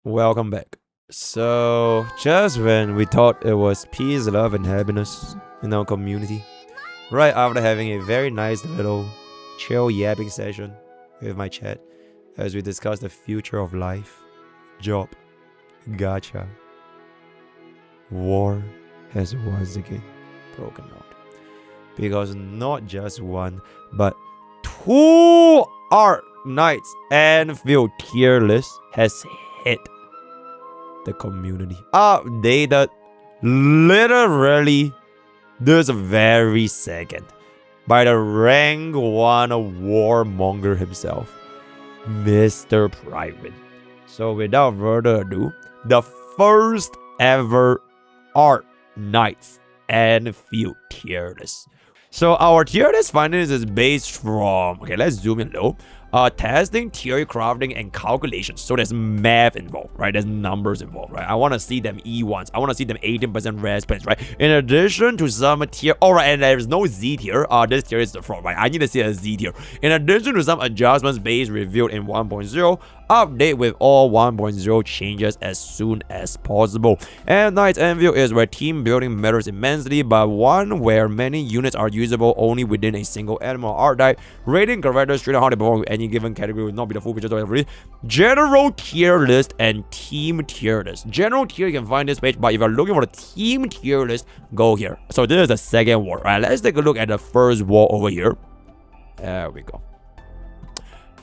Welcome back. So, just when we thought it was peace, love, and happiness in our community, right after having a very nice little chill yapping session with my chat as we discuss the future of life, job, gacha, war has once again broken out. Because not just one, but two Arknights Endfield Tierlist has hit the community. Updated literally this very second by the rank 1 warmonger himself, Mr. Prydwen. So without further ado, the first ever Arknights Endfield Tierlist. So our tier list findings is based from, okay, let's zoom in low. Testing, theory, crafting, and calculations. So there's math involved, right? There's numbers involved, right? I want to see them E1s. I want to see them 18% res spins, right? In addition to some tier, alright, and there's no Z tier. This tier is the front, right? I need to see a Z tier. In addition to some adjustments based revealed in 1.0, update with all 1.0 changes as soon as possible. And Knights Endfield is where team building matters immensely, but one where many units are usable only within a single animal archetype. Rating characters straight on how they perform with any given category will not be the full picture of general tier list and team tier list. General tier, you can find this page, but if you're looking for the team tier list, go here. So this is the second wall. Right, let's take a look at the first wall over here. There we go.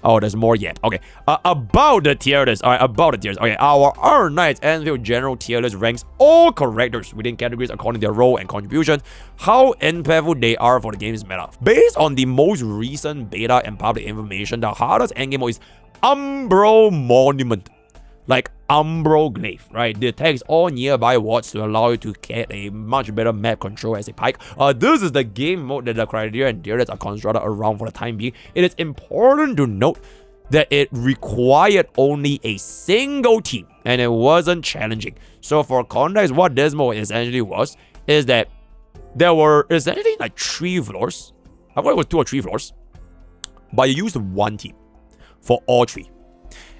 Oh, there's more yet. Okay, about the tier list. All right, about the tiers. Okay, our Arknights Endfield general tier list ranks all characters within categories according to their role and contribution, how impactful they are for the game's meta. Based on the most recent beta and public information, the hardest endgame mode is Umbral Monument, like Umbral Glaive, right? Detects all nearby wards to allow you to get a much better map control as a pike. This is the game mode that the criteria and tier lists are constructed around for the time being. It is important to note that it required only a single team and it wasn't challenging. So for context, what this mode essentially was is that there were essentially like 3 floors. I thought it was 2 or 3 floors, but you used one team for all 3.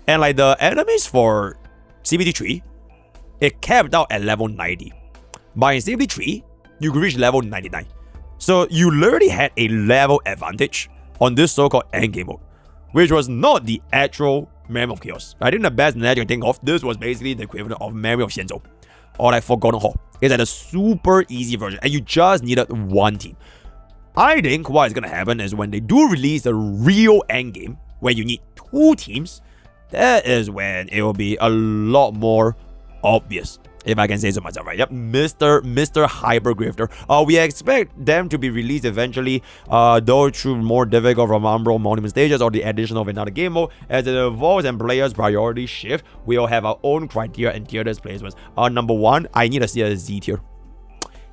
And like the enemies for CBT3, it capped out at level 90. But in CBT3, you could reach level 99. So you literally had a level advantage on this so-called endgame mode, which was not the actual Memory of Chaos. I think the best analogy I can think of, this was basically the equivalent of Memory of Xianzhou or like Forgotten Hall. It's like a super easy version and you just needed one team. I think what is going to happen is when they do release the real endgame, where you need 2 teams, that is when it will be a lot more obvious, if I can say so myself, right? Yep, Mr. Hyper Grifter. We expect them to be released eventually, though through more difficult from Umbral Monument stages or the addition of another game mode. As it evolves and players' priorities shift, we'll have our own criteria and tier list placements. Number 1, I need to see a Z tier.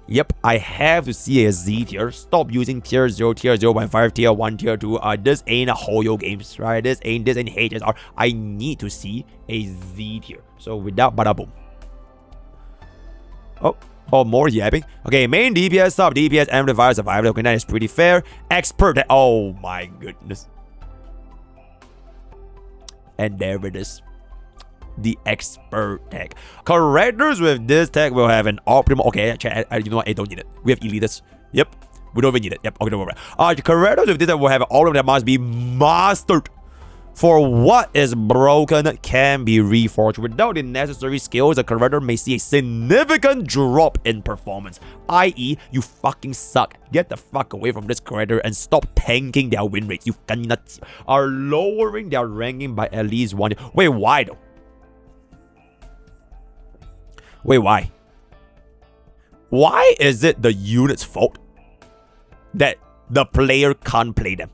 Yep, I have to see a Z tier. Stop using tier 0, tier 0.5, tier 1, tier 2. This ain't a Hoyo games, right? This ain't HSR. I need to see a Z tier. So without bada boom. Oh, more yapping. Okay, main DPS, sub DPS, amplifier, survival. Okay, that is pretty fair. Expert. Oh my goodness. And there it is. The expert tag. Characters with this tag will have an optimal. Okay, you know what? I don't need it. We have elitists. Yep. We don't even need it. Yep. Okay, don't worry. Characters with this tag will have an optimal that must be mastered. For what is broken can be reforged. Without the necessary skills, a character may see a significant drop in performance. I.e., you fucking suck. Get the fuck away from this character and stop tanking their win rates. You cannot are lowering their ranking by at least 1. Wait, why though? Wait, why? Why is it the unit's fault that the player can't play them?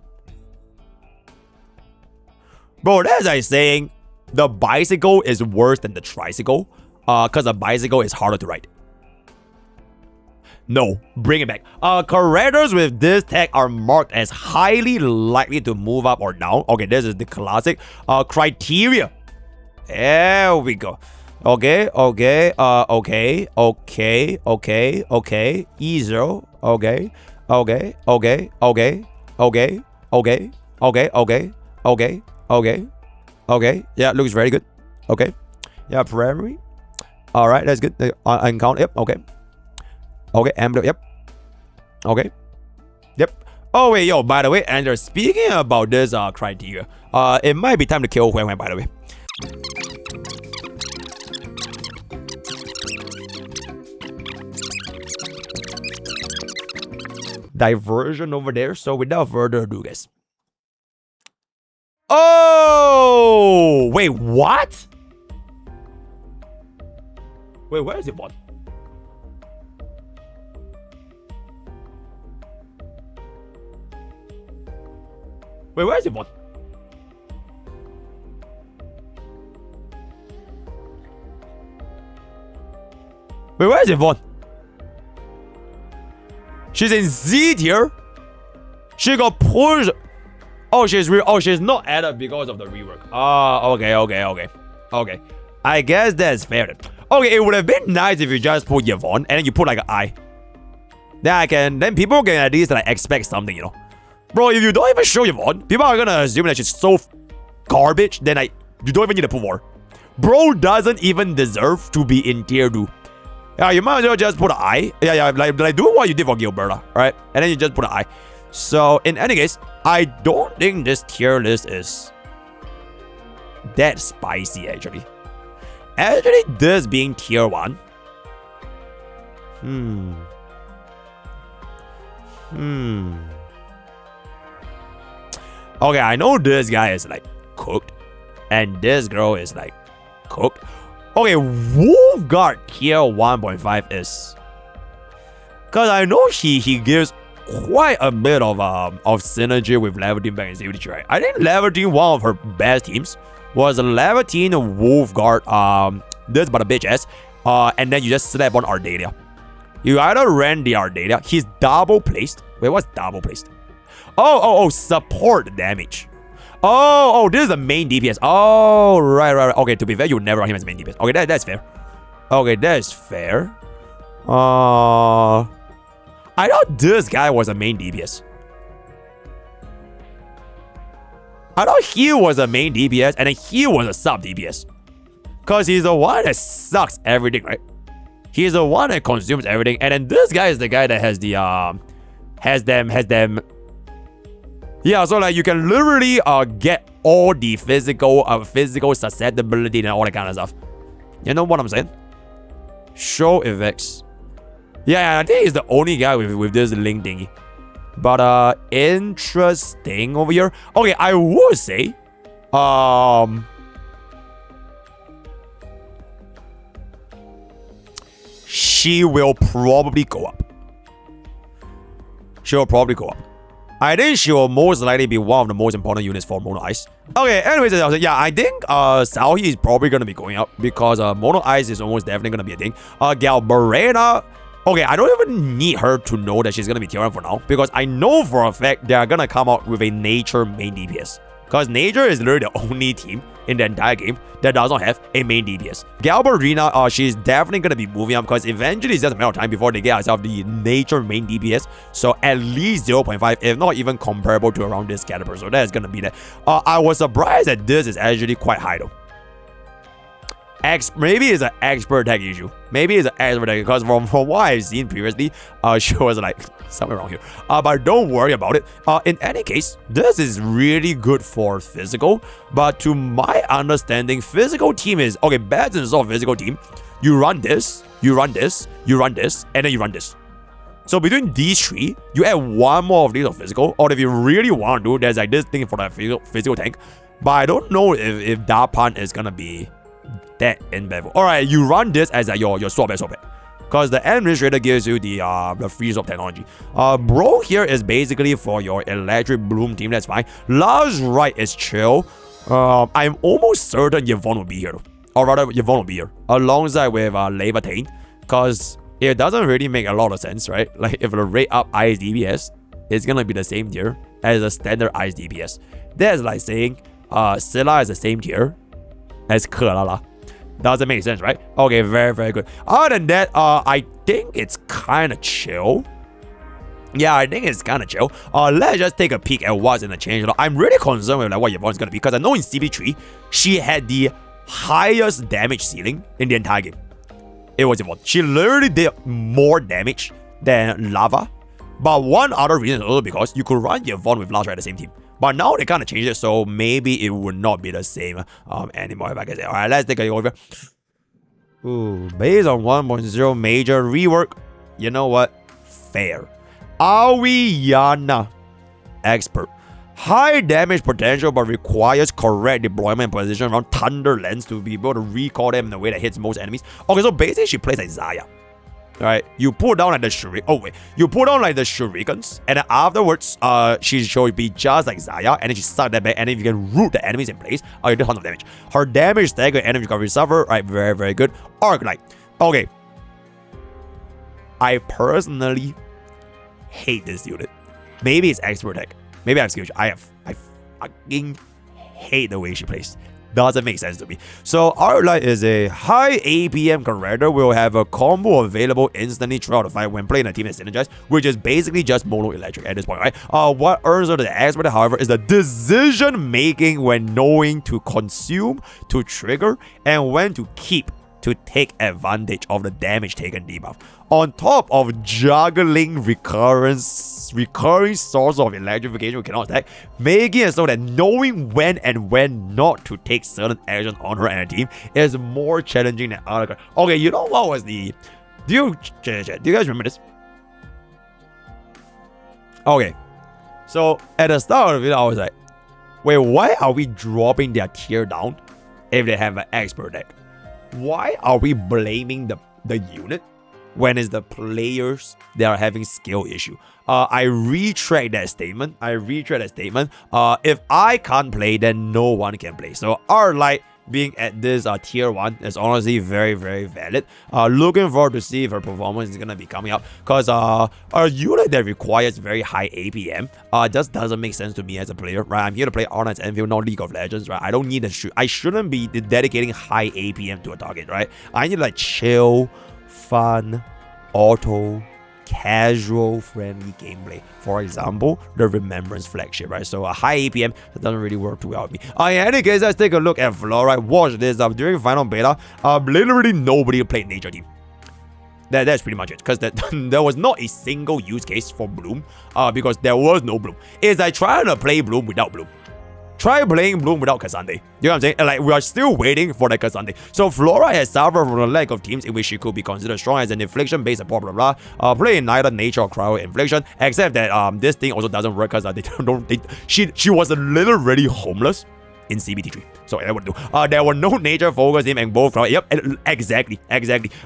Bro, that's like saying the bicycle is worse than the tricycle because the bicycle is harder to ride. No, bring it back. Characters with this tag are marked as highly likely to move up or down. Okay, this is the classic criteria. There we go. Okay. E0. Okay. Yeah, looks very good. Okay. Yeah, primary. Alright, that's good. Account, yep, okay. Okay, Emblem, yep. Okay. Yep. Oh, wait, yo, by the way, Andrew, speaking about this criteria, it might be time to kill Huan, by the way. Diversion over there, so without further ado, guys. Oh! Wait, what? Wait, where is it one? Wait, where is it one? Wait, where is it one? She's in Z tier. She got pushed. Oh, she's not added because of the rework. Okay. I guess that's fair then. Okay, it would have been nice if you just put Yvonne and then you put like an I. Then people can at least like expect something, you know. Bro, if you don't even show Yvonne, people are gonna assume that she's so garbage, then you don't even need to put more. Bro doesn't even deserve to be in tier 2. Yeah, you might as well just put an I. Yeah, like do what you did for Gilberta, right? And then you just put an I. So, in any case, I don't think this tier list is that spicy, actually. Actually, this being tier 1. Okay, I know this guy is like cooked. And this girl is like cooked. Okay, Wolfguard tier 1.5 is... Because I know he gives quite a bit of synergy with Levantine back in CVT, right? I think Levantine, one of her best teams, was Levantine Wolfguard, this but a bitch ass, and then you just slap on Ardalia. You either ran the Ardalia, he's double placed. Wait, what's double placed? Oh, support damage. Oh, this is the main DPS. Oh, right. Okay, to be fair, you would never run him as main DPS. Okay, that's fair. Okay, that's fair. I thought this guy was a main DPS. I thought he was a main DPS and then he was a sub DPS. Because he's the one that sucks everything, right? He's the one that consumes everything. And then this guy is the guy that has the, has them. Yeah, so like you can literally get all the physical susceptibility and all that kind of stuff. You know what I'm saying? Show effects. Yeah, I think he's the only guy with this link thingy. But interesting over here. Okay, I would say she will probably go up. She will probably go up. I think she will most likely be one of the most important units for Mono Ice. Okay, anyways, yeah, I think Saohi is probably going to be going up because Mono Ice is almost definitely going to be a thing. Galbarena, okay, I don't even need her to know that she's going to be tier 1 for now because I know for a fact they are going to come out with a Nature main DPS. Because Nature is literally the only team in the entire game that does not have a main DPS. Galbarina, she's definitely going to be moving up because eventually it's just a matter of time before they get herself the Nature main DPS. So at least 0.5, if not even comparable to around this caliber. So that is going to be that. I was surprised that this is actually quite high though. Maybe it's an expert tag issue. Maybe it's an expert tag because from what I've seen previously, she was like somewhere around here. But don't worry about it. In any case, this is really good for physical. But to my understanding, physical team is okay. Bad in sort of physical team. You run this, you run this, you run this, and then you run this. So between these three, you add one more of these of physical. Or if you really want to, there's like this thing for the physical tank. But I don't know if Dapan is gonna be that in level. Alright, you run this as like your swap bet. Because the administrator gives you the free swap technology. Bro here is basically for your electric bloom team, that's fine. Last right is chill. I'm almost certain Yvonne will be here. Or rather, Yvonne will be here. Alongside with Levitain. Because it doesn't really make a lot of sense, right? Like if the rate up Ice DPS, it's gonna be the same tier as a standard Ice DPS. That's like saying Scylla is the same tier as Kerala. Doesn't make sense, right? Okay, very good. Other than that, I think it's kind of chill. Yeah, I think it's kind of chill. Let's just take a peek at what's in the changelog. I'm really concerned with like what Yvonne's gonna be because I know in CP3 she had the highest damage ceiling in the entire game. It was Yvonne. She literally did more damage than Lava. But one other reason is also because you could run Yvonne with Lasha at the same team. But now they kind of changed it, so maybe it would not be the same anymore, if I can say. Alright, let's take a look over. Ooh, based on 1.0 major rework, you know what? Fair. Aoiyana. Expert. High damage potential but requires correct deployment and position around Thunderlands to be able to recall them in a way that hits most enemies. Okay, so basically she plays like Zaya. Right, you pull down like the shuriken. Oh wait, you pull down like the shurikens, and then afterwards, she should be just like Zaya, and then she suck that back, and then you can root the enemies in place. You do tons of damage. Her damage stagger, enemy recovery suffer. Right, very very good. Arknight. Okay, I personally hate this unit. Maybe it's expert tech. Maybe I have skill. I fucking hate the way she plays. Doesn't make sense to me. So Arknight is a high APM character. Will have a combo available instantly throughout the fight when playing a team that synergizes, which is basically just mono electric at this point, right? What earns her the expert, however, is the decision making when knowing to consume, to trigger, and when to keep to take advantage of the damage taken debuff. On top of juggling recurring source of electrification we cannot attack, making it so that knowing when and when not to take certain action on her and her team is more challenging than other cards. Okay, you know what was the... Do you guys remember this? Okay, so at the start of it, I was like, wait, why are we dropping their tier down if they have an expert deck? Why are we blaming the unit when it's the players that are having skill issue? I retract that statement. If I can't play, then no one can play. So Arknight being at this tier 1 is honestly very very valid. Looking forward to see if her performance is gonna be coming up, because a unit that requires very high APM just doesn't make sense to me as a player, right? I'm here to play Arknights Endfield, not League of Legends, right? I don't need I shouldn't be dedicating high APM to a target, right? I need like chill, fun, auto, casual, friendly gameplay. For example, the Remembrance flagship, right? So a high APM that doesn't really work too well with me. In any case, let's take a look at Fluorite. Watch this. During final beta, literally nobody played Nature Team. That's pretty much it, because there was not a single use case for Bloom, because there was no Bloom. It's like trying to play Bloom without Bloom. Try playing Bloom without Cassandre. You know what I'm saying? And like, we are still waiting for the Cassandre. So Flora has suffered from a lack of teams in which she could be considered strong as an infliction-based support, blah blah blah. Playing neither nature or cryo infliction, except that this thing also doesn't work because she was literally homeless in CBT3. So that would do. There were no nature focus team and both. Yep, exactly.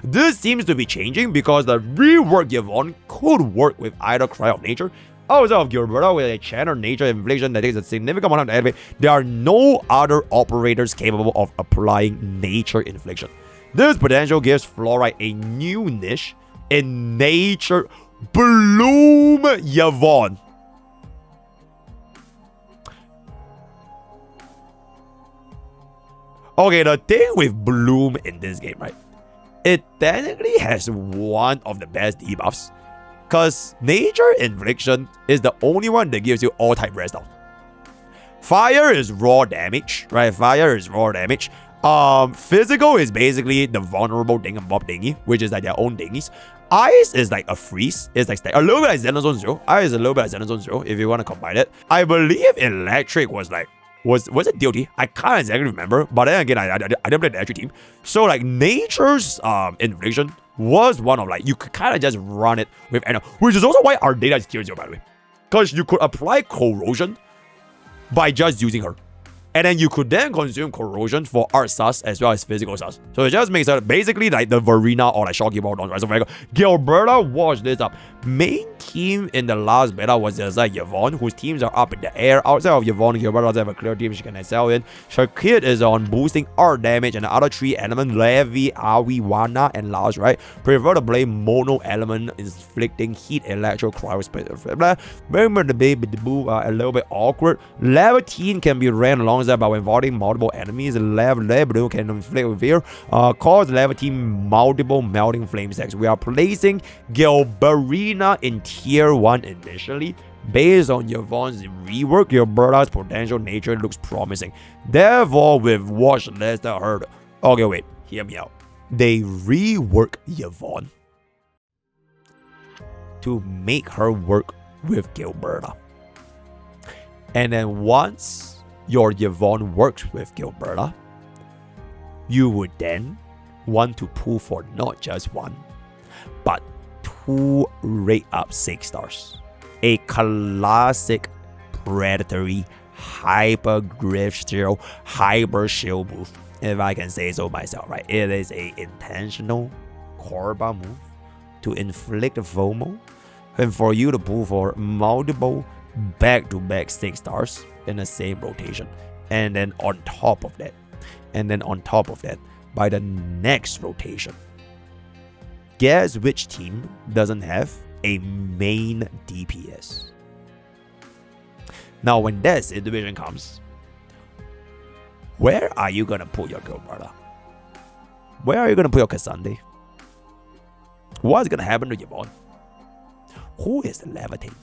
This seems to be changing because the rework Yvonne could work with either cryo or nature. Outside of Gilberta with a channel nature infliction that takes a significant amount of activate, there are no other operators capable of applying nature infliction. This potential gives Fluorite a new niche in nature. Bloom Yvonne. Okay, the thing with Bloom in this game, right? It technically has one of the best debuffs. Because nature infliction is the only one that gives you all type rest down. Fire is raw damage, right? Physical is basically the vulnerable thingamabob thingy, which is like their own thingies. Ice is like a freeze. It's like a little bit like Xenozone Zero. Ice is a little bit like Xenozone Zero if you want to combine it. I believe electric was like, was it DOT? I can't exactly remember, but then again, I didn't play the electric team. So like nature's infliction was one of like, you could kind of just run it with Anna, which is also why our data is tier 0, by the way. Because you could apply corrosion by just using her. And then you could then consume corrosion for art sus as well as physical sus. So it just makes it basically like the Verena or like Shocky Ball, right? So Gilberta, watch this up. Main team in the last beta was just like Yvonne, whose teams are up in the air. Outside of Yvonne, Gilberta doesn't have a clear team she can excel in. Her kit is on boosting art damage and the other 3 elements, Levi, Aoiyana, and Laos, right? Prefer to play mono element, inflicting heat, electro, cryo, remember the baby, the boo, a little bit awkward. Level team can be ran alongside by involving multiple enemies. Level can inflict with fear, cause level team multiple melting flame stacks. We are placing Gilberina in tier 1 initially, Based on Yvonne's rework, Gilberta's potential nature looks promising. Therefore, we've watched Lester Hurd. Okay, wait, hear me out. They rework Yvonne to make her work with Gilberta. And then once your Yvonne works with Gilberta, you would then want to pull for not just one, but 2 rate up 6 stars. A classic predatory hyper-grief hyper-shield move, if I can say so myself, right? It is a intentional Korba move to inflict FOMO and for you to pull for multiple back-to-back 6 stars in the same rotation. And then on top of that, by the next rotation, guess which team doesn't have a main DPS? Now, when that situation comes, where are you gonna put your Gilberta? Where are you gonna put your Cassandre? What's gonna happen to Yvonne? Who is levitating?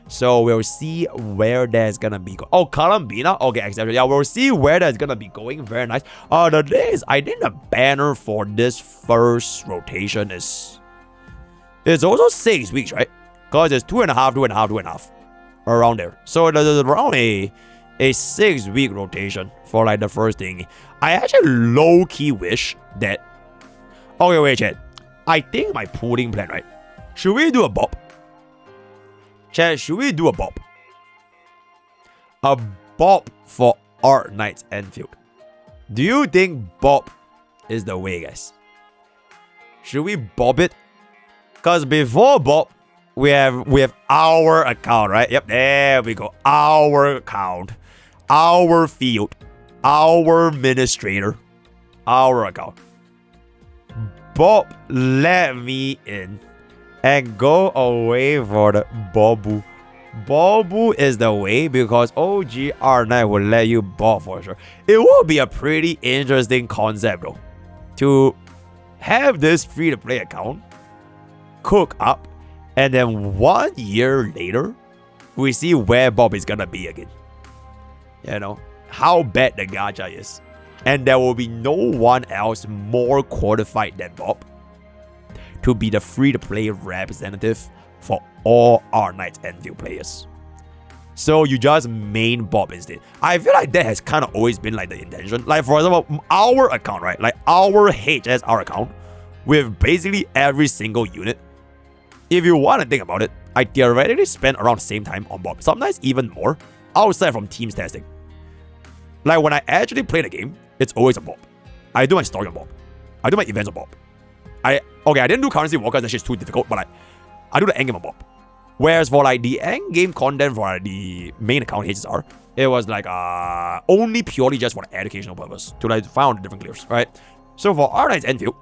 So we'll see where that's gonna be going. Oh, Columbina? Okay, accepted. Yeah, we'll see where that's gonna be going. Very nice. The thing is, I think the banner for this first rotation is... It's also 6 weeks, right? Because it's 2.5, 2.5, 2.5. Around there. So there's around a 6-week rotation for like the first thing. I actually low-key wish that... Okay, wait, chat. I think my pooling plan, right? Should we do a bob? Chat, should we do a bob? A bob for Arknights Endfield. Do you think bob is the way, guys? Should we bob it? Because before bob, we have our account, right? Yep, there we go. Our account, our field, our administrator, our account. Bob, let me in and go away for the Bobu. Bobu is the way because OG R9 will let you bob for sure. It will be a pretty interesting concept though, to have this free-to-play account cook up, and then 1 year later, we see where Bob is gonna be again. You know, how bad the gacha is. And there will be no one else more qualified than Bob to be the free-to-play representative for all Arknights Endfield players. So you just main Bob instead. I feel like that has kind of always been like the intention. Like for example, our account, right? Like our HSR account with basically every single unit. If you want to think about it, I theoretically spend around the same time on Bob. Sometimes even more outside from teams testing. Like when I actually play the game, it's always a Bob. I do my story on Bob. I do my events on Bob. I didn't do currency walkers, that shit's too difficult, but I do the endgame on Bob. Whereas for like the endgame content for like, the main account HSR, it was like only purely just for the educational purpose to like find the different clears, right? So for Arknights Endfield,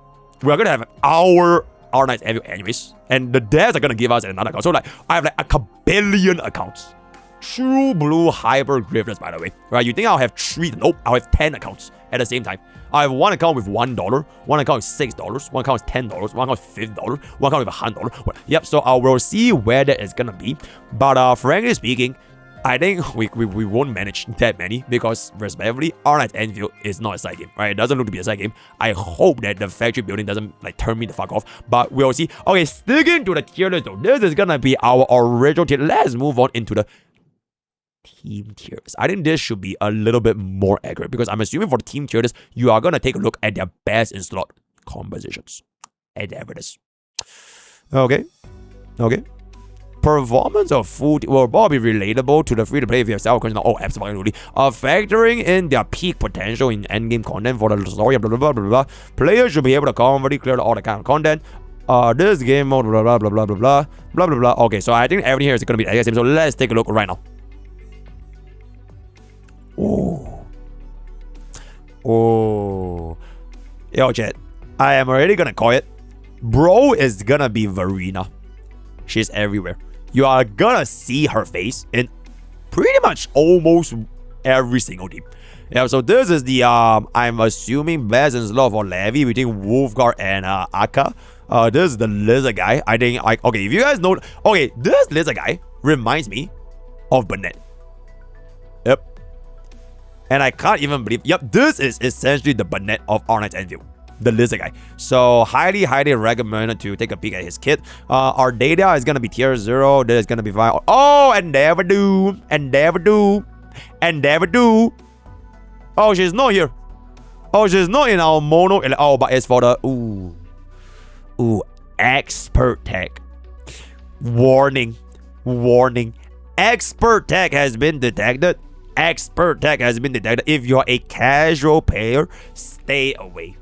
we're gonna have our Arknights Endfield anyways, and the devs are gonna give us another account. So like I have like a kabillion accounts. True blue hyper grifters, by the way, right? You think I'll have 3? Nope, I'll have 10 accounts at the same time. I have one account with $1, one account with $6, one account with $10, one account with $50, one account with $100. Yep, so I will see where that is gonna be. But frankly speaking, I think we won't manage that many because respectively, Arknights Endfield is not a side game, right? It doesn't look to be a side game. I hope that the factory building doesn't like turn me the fuck off, but we'll see. Okay, sticking to the tier list though, this is gonna be our original tier. Let's move on into the team tiers. I think this should be a little bit more accurate because I'm assuming for the team tiers, you are gonna take a look at their best in slot compositions. And there it is. Okay. Performance of food will probably be relatable to the free-to-play if you have self-control. Oh, absolutely. Factoring in their peak potential in endgame content for the story, blah, blah, blah, blah, blah. Players should be able to comfortably clear all the kind of content. This game mode, blah, blah, blah, blah, blah, blah, blah, blah, blah. Okay, so I think everything here is going to be the same. So let's take a look right now. Oh. Yo, chat. I am already going to call it. Bro is going to be Verena. She's everywhere. You are gonna see her face in pretty much almost every single team. Yeah, so this is the I'm assuming best in slot for Levi between Wolfguard and Akka. This is the lizard guy. I think okay, if you guys know, okay, this lizard guy reminds me of Burnett. Yep. And I can't even believe, yep, this is essentially the Burnett of Arknights Endfield. The lizard guy. So highly recommended to take a peek at his kit. Our data is gonna be tier 0. This is gonna be fine. Oh, and never do. Oh, she's not here. Oh, she's not in our mono. Oh, but it's for the expert tag. Warning. Expert tag has been detected. If you're a casual player, stay away.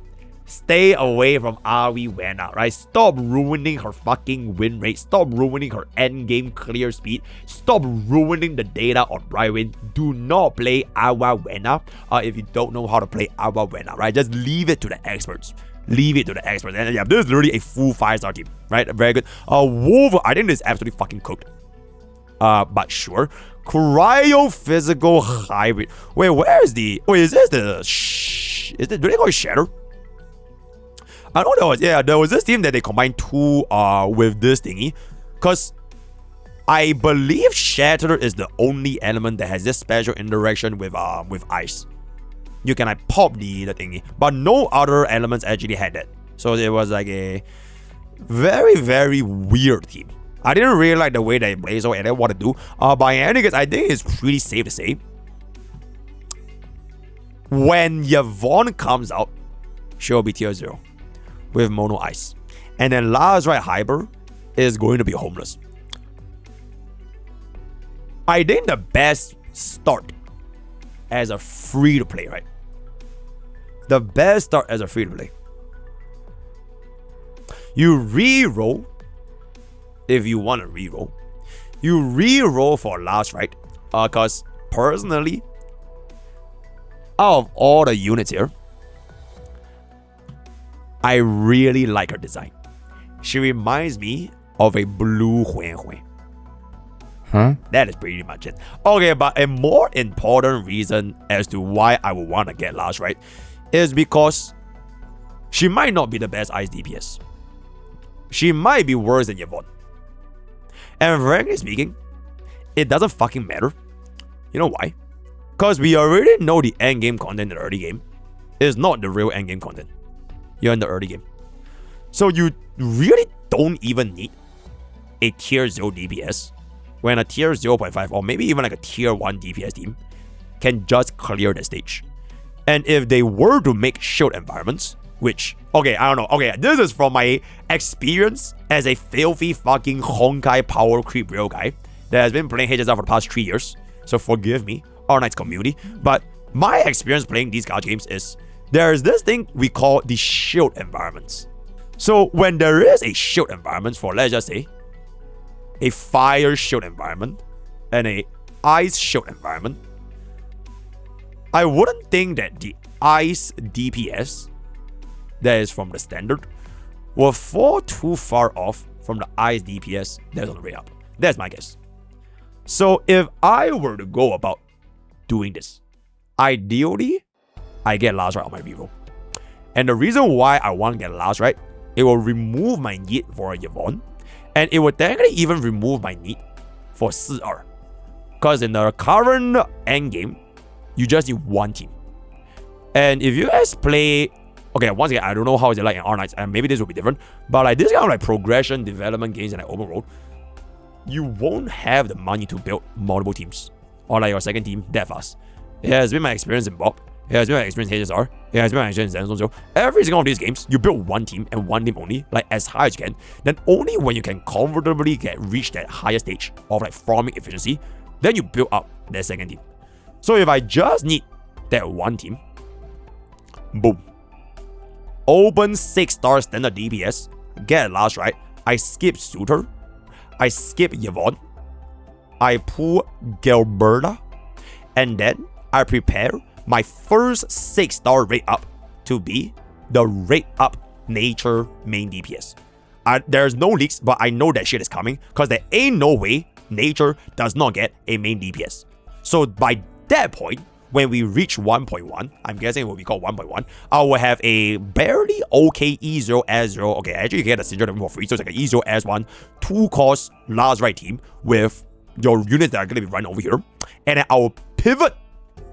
Stay away from Arwena, right? Stop ruining her fucking win rate. Stop ruining her endgame clear speed. Stop ruining the data on Prydwen. Do not play Arwena if you don't know how to play Arwena, right? Just leave it to the experts. And yeah, this is literally a full 5-star team, right? Very good. Wolf, I think this is absolutely fucking cooked. But sure. Cryo-physical hybrid. Wait, where is the... Wait, is this the... do they call it Shatter? I know there was this team that they combined 2 with this thingy. Because I believe Shatter is the only element that has this special interaction with ice. You can like pop the thingy. But no other elements actually had that. So it was like a very, very weird team. I didn't really like the way they play, so I didn't want to do. By any case, I think it's pretty safe to say. When Yvonne comes out, she'll be tier 0. With mono ice. And then last right Hyper is going to be homeless. I think the best start as a free to play, right? The best start as a free to play. You re-roll if you want to re-roll. You re-roll for last right. Because personally, out of all the units here, I really like her design. She reminds me of a blue Huan Huan. Huh? That is pretty much it. Okay, but a more important reason as to why I would want to get last right is because she might not be the best ice DPS. She might be worse than Yvonne. And frankly speaking, it doesn't fucking matter. You know why? Because we already know the endgame content in the early game is not the real endgame content. You're in the early game. So you really don't even need a tier 0 DPS when a tier 0.5 or maybe even like a tier 1 DPS team can just clear the stage. And if they were to make shield environments, which, okay, I don't know. Okay, this is from my experience as a filthy fucking Honkai power creep real guy that has been playing HSR for the past 3 years. So forgive me, Arknights community. But my experience playing these card games is there's this thing we call the shield environments. So when there is a shield environment for, let's just say, a fire shield environment and a ice shield environment, I wouldn't think that the ice DPS that is from the standard will fall too far off from the ice DPS that's on the way up. That's my guess. So if I were to go about doing this, ideally, I get last right on my reroll. And the reason why I want to get last right, it will remove my need for a Yvonne. And it will technically even remove my need for 4R. Because in the current endgame, you just need one team. And if you guys play... Okay, once again, I don't know how it's like in Arknights, and maybe this will be different. But like this kind of like progression, development games in like open world, you won't have the money to build multiple teams. Or like your second team that fast. It has been my experience in Bob. It has been my experience in HSR. It has been my experience in Zenzo. Every single one of these games, you build one team and one team only, like as high as you can. Then only when you can comfortably reach that higher stage of like farming efficiency, then you build up that second team. So if I just need that one team, boom. Open 6-star standard DPS, get it last right. I skip Suitor. I skip Yvonne. I pull Gilberta. And then I prepare my first 6-star rate up to be the rate up nature main DPS. There's no leaks, but I know that shit is coming because there ain't no way nature does not get a main DPS. So by that point, when we reach 1.1, I'm guessing it will be called 1.1, I will have a barely okay E0S0. Okay, actually you get a Syndrome for free, so it's like an E0S1 2-cost last right team with your units that are going to be running over here. And then I'll pivot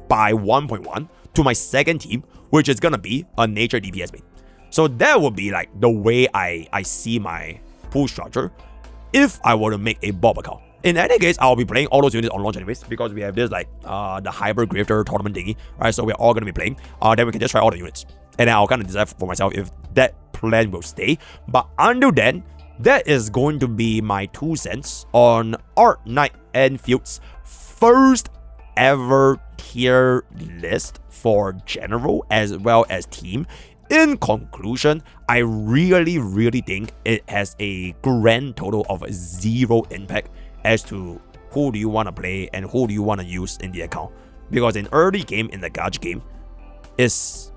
by 1.1 to my second team, which is going to be a nature DPS main. So that would be like the way I see my pool structure if I were to make a Bob account. In any case, I'll be playing all those units on launch anyways, because we have this like the Hyper Grifter tournament thingy, right? So we're all going to be playing. Then we can just try all the units. And then I'll kind of decide for myself if that plan will stay. But until then, that is going to be my 2 cents on Arknights Enfield's first ever tier list for general as well as team. In conclusion, I really think it has a grand total of 0 impact as to who do you want to play and who do you want to use in the account. Because in early game, in the gacha game, it's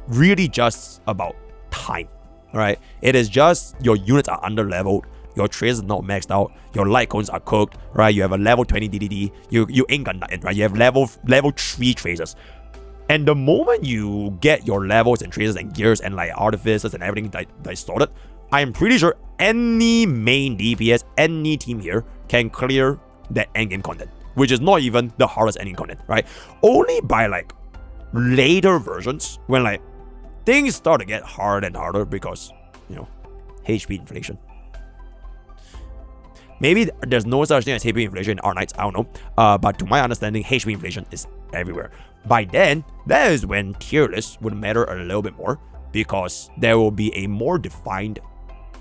really just about time, right? It is just your units are under leveled, your traces are not maxed out, your light cones are cooked, right? You have a level 20 DDD, you ain't got nothing, right? You have level 3 traces. And the moment you get your levels and traces and gears and like artificers and everything that sorted, I am pretty sure any main DPS, any team here can clear that endgame content, which is not even the hardest endgame content, right? Only by like later versions, when like things start to get harder and harder because, you know, HP inflation. Maybe there's no such thing as HP inflation in Arknights, I don't know. But to my understanding, HP inflation is everywhere. By then, that is when tier lists would matter a little bit more, because there will be a more defined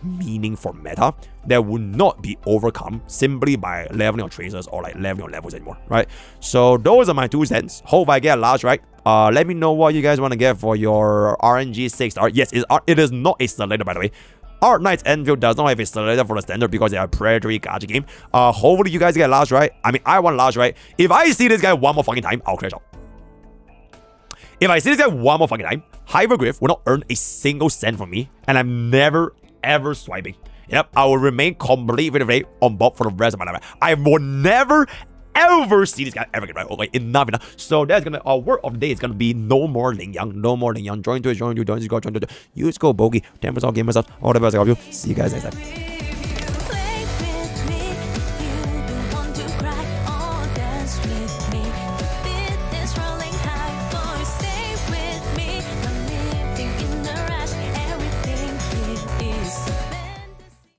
meaning for meta that would not be overcome simply by leveling your tracers or like leveling your levels anymore, right? So those are my 2 cents. Hope I get a large right. Let me know what you guys want to get for your RNG 6-star. Yes, it is not a selector, by the way. Arknights Enfield does not have a selector for the standard because they are a predatory gacha game. Hopefully you guys get large right. I mean, I want large right. If I see this guy one more fucking time, I'll crash out. If I see this guy one more fucking time, Hypergriff will not earn a single cent from me, and I'm never ever swiping. Yep, I will remain completely on Bob for the rest of my life. I will never ever see this guy ever get right. Okay, enough. So that's gonna our word of the day is gonna be no more Ling Yang, no more Ling Yang. Join to use code Bogi. 10% off game myself. All the best. I love you. See you guys next time.